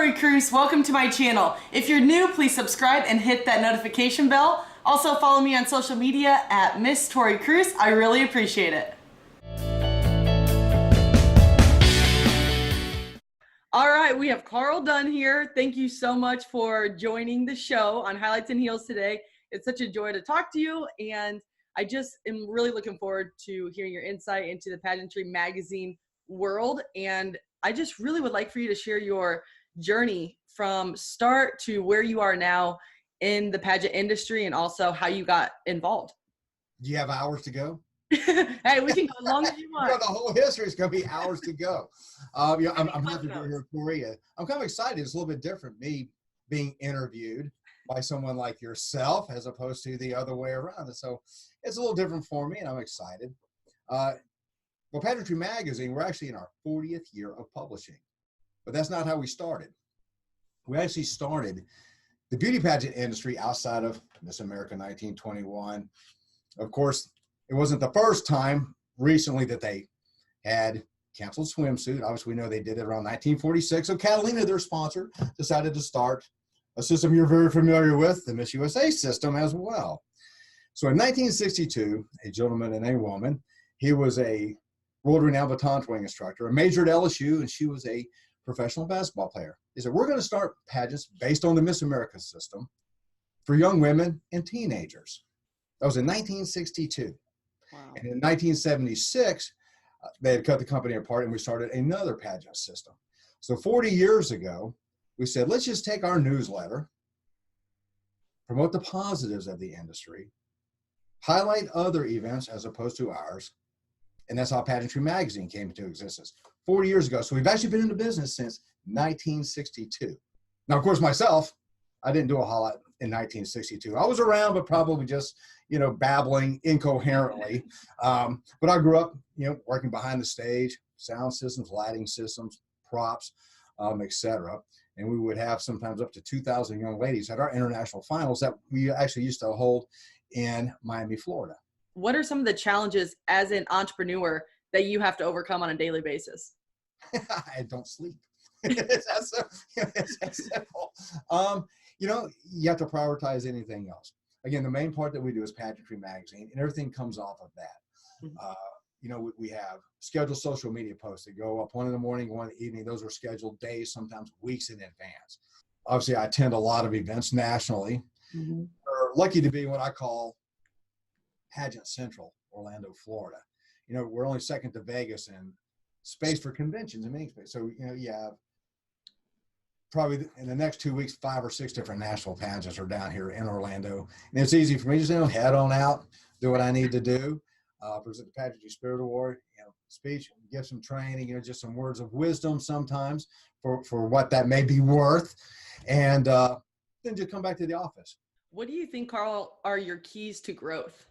Tori Kruse. Welcome to my channel. If you're new, please subscribe and hit that notification bell. Also follow me on social media at Miss Tori Kruse. I really appreciate it. All right, we have Carl Dunn here. Thank you so much for joining the show on Highlights and Heels today. It's such a joy to talk to you, and I just am really looking forward to hearing your insight into the Pageantry magazine world. And I just really would like for you to share your journey from start to where you are now in the pageant industry, and also how you got involved. Do you have hours to go? Hey, we can go as long as you want. The whole history is going to be hours to go. I'm happy to be here for you. I'm kind of excited. It's a little bit different, me being interviewed by someone like yourself as opposed to the other way around. And so it's a little different for me, and I'm excited. Well, Pageantry Magazine, we're actually in our 40th year of publishing, but that's not how we started. We actually started the beauty pageant industry outside of Miss America 1921. Of course, it wasn't the first time recently that they had canceled swimsuit. Obviously, we know they did it around 1946. So Catalina, their sponsor, decided to start a system you're very familiar with, the Miss USA system as well. So in 1962, a gentleman and a woman, he was a world-renowned baton throwing instructor, a major at LSU, and she was a professional basketball player. They said, we're going to start pageants based on the Miss America system for young women and teenagers. That was in 1962. Wow. And in 1976, they had cut the company apart and we started another pageant system. So 40 years ago, we said, let's just take our newsletter, promote the positives of the industry, highlight other events as opposed to ours, and that's how Pageantry Magazine came into existence 40 years ago. So we've actually been in the business since 1962. Now, of course, myself, I didn't do a whole lot in 1962. I was around, but probably just, babbling incoherently. But I grew up, working behind the stage, sound systems, lighting systems, props, etc. And we would have sometimes up to 2,000 young ladies at our international finals that we actually used to hold in Miami, Florida. What are some of the challenges as an entrepreneur that you have to overcome on a daily basis? I don't sleep. It's that simple. You have to prioritize anything else. Again, the main part that we do is Pageantry Magazine, and everything comes off of that. Mm-hmm. We have scheduled social media posts that go up one in the morning, one in the evening. Those are scheduled days, sometimes weeks in advance. Obviously, I attend a lot of events nationally. Mm-hmm. We're lucky to be what I call Pageant Central, Orlando, Florida. We're only second to Vegas in space for conventions and meeting space. So, you have probably in the next 2 weeks, 5 or 6 different national pageants are down here in Orlando. And it's easy for me to just, head on out, do what I need to do. Present the Pageantry Spirit Award, speech, give some training, just some words of wisdom sometimes for what that may be worth. And then just come back to the office. What do you think, Carl, are your keys to growth?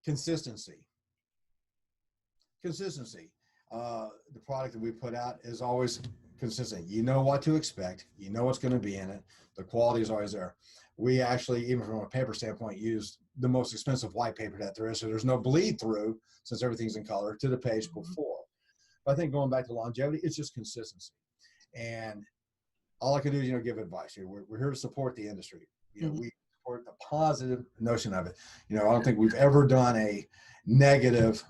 Consistency. The product that we put out is always consistent. You know what to expect. You know what's going to be in it. The quality is always there. We actually, even from a paper standpoint, use the most expensive white paper that there is, so there's no bleed through, since everything's in color, to the page before. But I think going back to longevity, it's just consistency. And all I can do is, give advice. We're here to support the industry. We support the positive notion of it. I don't think we've ever done a negative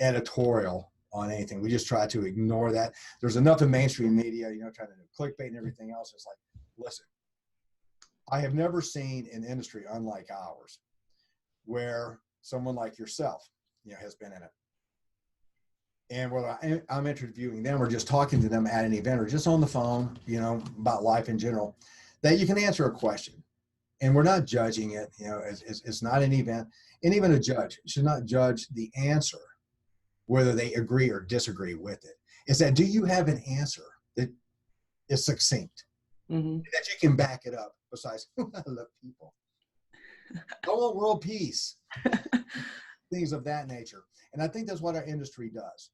editorial on anything. We just try to ignore that. There's enough in mainstream media, trying to do clickbait and everything else. It's like, listen, I have never seen an industry unlike ours where someone like yourself, has been in it. And whether I'm interviewing them or just talking to them at an event or just on the phone, about life in general, that you can answer a question. And we're not judging it, it's not an event. And even a judge should not judge the answer, whether they agree or disagree with it. It's that, do you have an answer that is succinct, mm-hmm. that you can back it up? Besides, I love people. I want world peace. Things of that nature. And I think that's what our industry does.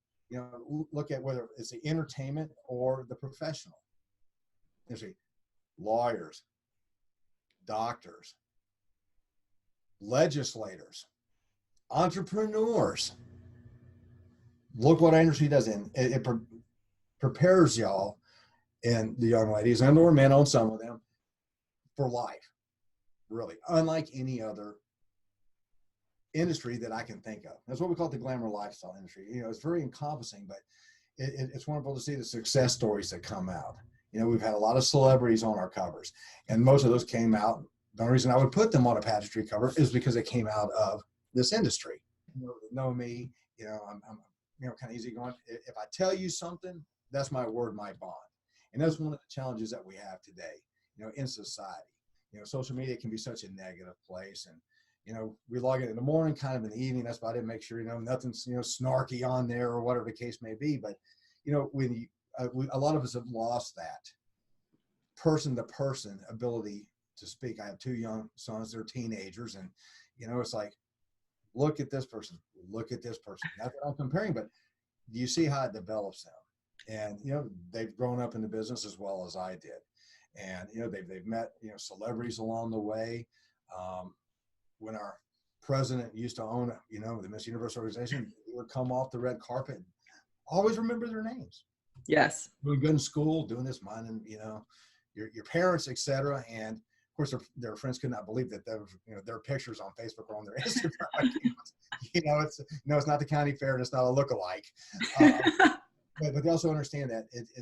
Look at whether it's the entertainment or the professional. Lawyers, doctors, legislators, entrepreneurs. Look what our industry does, and it prepares y'all in the young ladies and or men on some of them for life, really, unlike any other industry that I can think of. That's what we call it, the glamour lifestyle industry. You know, it's very encompassing, but it's wonderful to see the success stories that come out. You know, we've had a lot of celebrities on our covers, and most of those came out. The only reason I would put them on a pageantry cover is because they came out of this industry. You know me, you know, I'm kind of easygoing. If I tell you something, that's my word, my bond. And that's one of the challenges that we have today, you know, in society. You know, social media can be such a negative place, and you know, we log in the morning, kind of in the evening. That's why I didn't make sure, you know, nothing's, you know, snarky on there or whatever the case may be. But, you know, when you, a lot of us have lost that person to person ability to speak. I have 2 young sons, they're teenagers, and, you know, it's like, look at this person, look at this person. Not that I'm comparing, but do you see how it develops them? And, you know, they've grown up in the business as well as I did. And, you know, they've met, you know, celebrities along the way. When our president used to own, you know, the Miss Universe organization, he would come off the red carpet and always remember their names. Yes. Doing good in school, doing this, minding, you know, your parents, etc. And of course, their friends could not believe that you know, their pictures on Facebook or on their Instagram. You know, it's not the county fair and it's not a lookalike. But they also understand that it's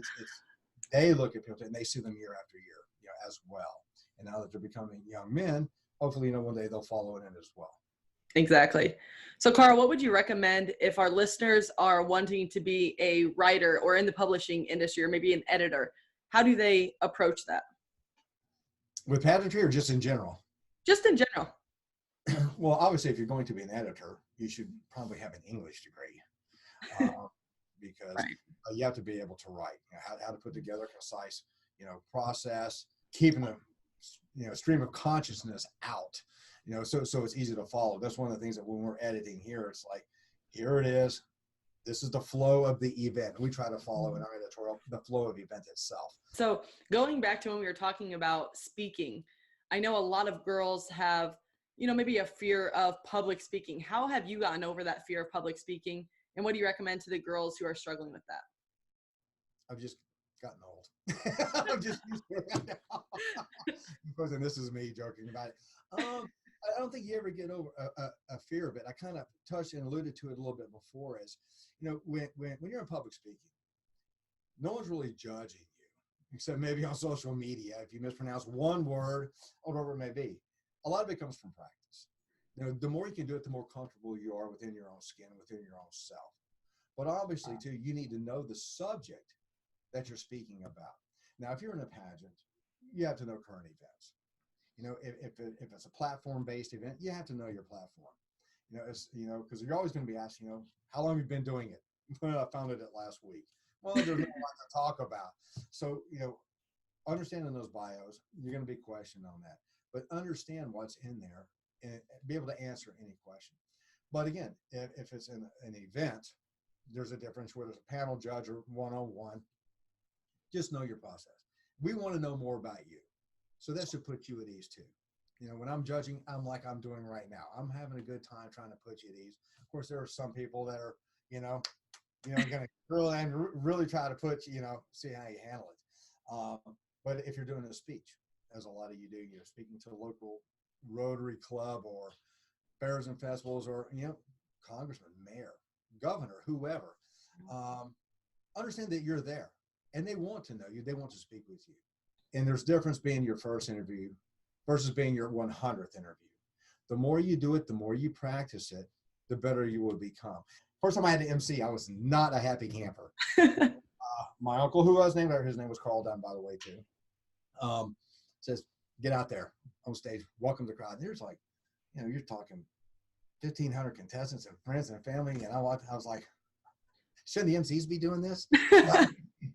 they look at people and they see them year after year, you know, as well. And now that they're becoming young men, hopefully, you know, one day they'll follow it in as well. Exactly. So, Carl, what would you recommend if our listeners are wanting to be a writer or in the publishing industry or maybe an editor? How do they approach that? With pageantry or just in general? Just in general. Well, obviously, if you're going to be an editor, you should probably have an English degree because Right. You have to be able to write, you know, how to put together a concise, you know, process, keeping a, you know, stream of consciousness out, you know, so it's easy to follow. That's one of the things that when we're editing here, it's like, here it is. This is the flow of the event. We try to follow in our editorial the flow of the event itself. So going back to when we were talking about speaking, I know a lot of girls have, you know, maybe a fear of public speaking. How have you gotten over that fear of public speaking? And what do you recommend to the girls who are struggling with that? I've just gotten old. I'm just used to it now. And this is me joking about it. I don't think you ever get over a fear of it. I kind of touched and alluded to it a little bit before. Is, you know, when you're in public speaking, no one's really judging you, except maybe on social media if you mispronounce one word or whatever it may be. A lot of it comes from practice. You know, the more you can do it, the more comfortable you are within your own skin, within your own self. But obviously, too, you need to know the subject that you're speaking about. Now, if you're in a pageant, you have to know current events. You know, if it's a platform-based event, you have to know your platform. You know, because you're always going to be asked, you know, how long have you been doing it? Well, I founded it last week. Well, there's not a lot to talk about. So, you know, understanding those bios, you're going to be questioned on that. But understand what's in there and be able to answer any question. But again, if it's an event, there's a difference whether it's a panel judge or one-on-one. Just know your process. We want to know more about you. So that should put you at ease too. You know, when I'm judging, I'm like I'm doing right now. I'm having a good time trying to put you at ease. Of course, there are some people that are, you know, going to really try to put you, you know, see how you handle it. But if you're doing a speech, as a lot of you do, you're speaking to a local Rotary Club or fairs and festivals or, you know, congressman, mayor, governor, whoever, understand that you're there and they want to know you. They want to speak with you. And there's difference being your first interview versus being your 100th interview. The more you do it, the more you practice it, the better you will become. First time I had to MC, I was not a happy camper. My uncle, who was named, his name was Carl Dunn, by the way, too, says, get out there on stage, welcome the crowd. And there's like, you know, you're talking 1,500 contestants and friends and family. And I was like, shouldn't the MCs be doing this?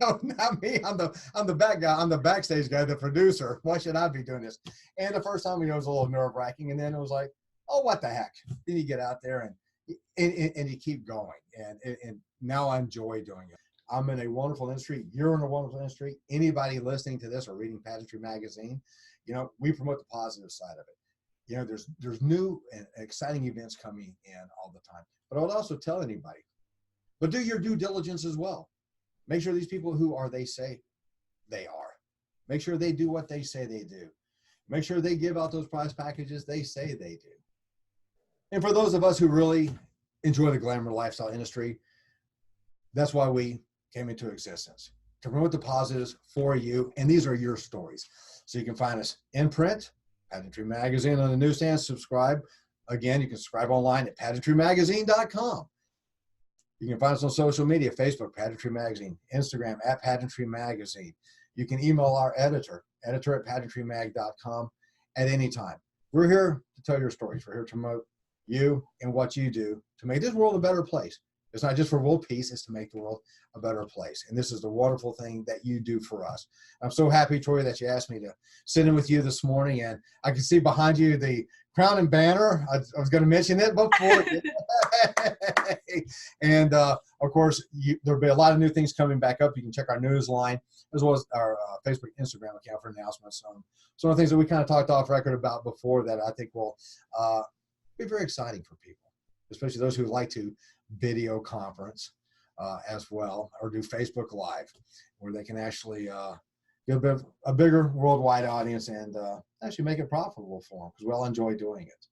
No, not me. I'm the back guy. I'm the backstage guy, the producer. Why should I be doing this? And the first time, you know, it was a little nerve wracking. And then it was like, oh, what the heck? Then you get out there and you keep going. And now I enjoy doing it. I'm in a wonderful industry. You're in a wonderful industry. Anybody listening to this or reading Pageantry magazine, you know, we promote the positive side of it. You know, there's new and exciting events coming in all the time. But I would also tell anybody, but do your due diligence as well. Make sure these people who are they say they are. Make sure they do what they say they do. Make sure they give out those prize packages they say they do. And for those of us who really enjoy the glamour lifestyle industry, that's why we came into existence, to promote the positives for you. And these are your stories. So you can find us in print, Pageantry Magazine on the newsstand. Subscribe. Again, you can subscribe online at pageantrymagazine.com. You can find us on social media, Facebook, Pageantry Magazine, Instagram at Pageantry Magazine. You can email our editor at pageantrymag.com at any time. We're here to tell your stories. We're here to promote you and what you do to make this world a better place. It's not just for world peace, it's to make the world a better place. And this is the wonderful thing that you do for us. I'm so happy, Tori, that you asked me to sit in with you this morning. And I can see behind you the crown and banner. I was going to mention it before. And of course, there'll be a lot of new things coming back up. You can check our news line as well as our Facebook, Instagram account for announcements. Some of the things that we kind of talked off record about before that I think will be very exciting for people, especially those who like to video conference as well, or do Facebook Live, where they can actually get a bigger worldwide audience and actually make it profitable for them, because we all enjoy doing it.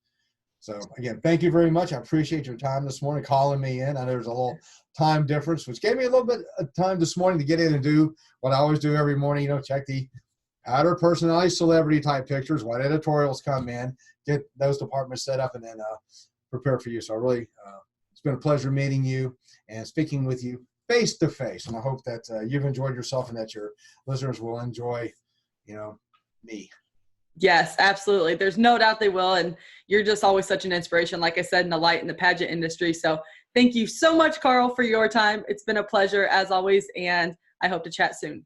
So again, thank you very much. I appreciate your time this morning, calling me in. I know there's a little time difference, which gave me a little bit of time this morning to get in and do what I always do every morning, check the outer personality, celebrity type pictures, what editorials come in, get those departments set up, and then prepare for you. So I really, it's been a pleasure meeting you and speaking with you face to face. And I hope that you've enjoyed yourself and that your listeners will enjoy, me. Yes, absolutely. There's no doubt they will. And you're just always such an inspiration, like I said, in the light in the pageant industry. So thank you so much, Carl, for your time. It's been a pleasure as always. And I hope to chat soon.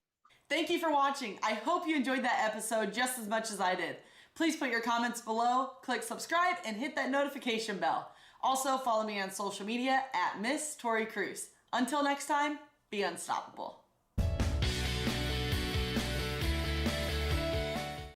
Thank you for watching. I hope you enjoyed that episode just as much as I did. Please put your comments below, click subscribe, and hit that notification bell. Also, follow me on social media at Miss Tori Kruse. Until next time, be unstoppable.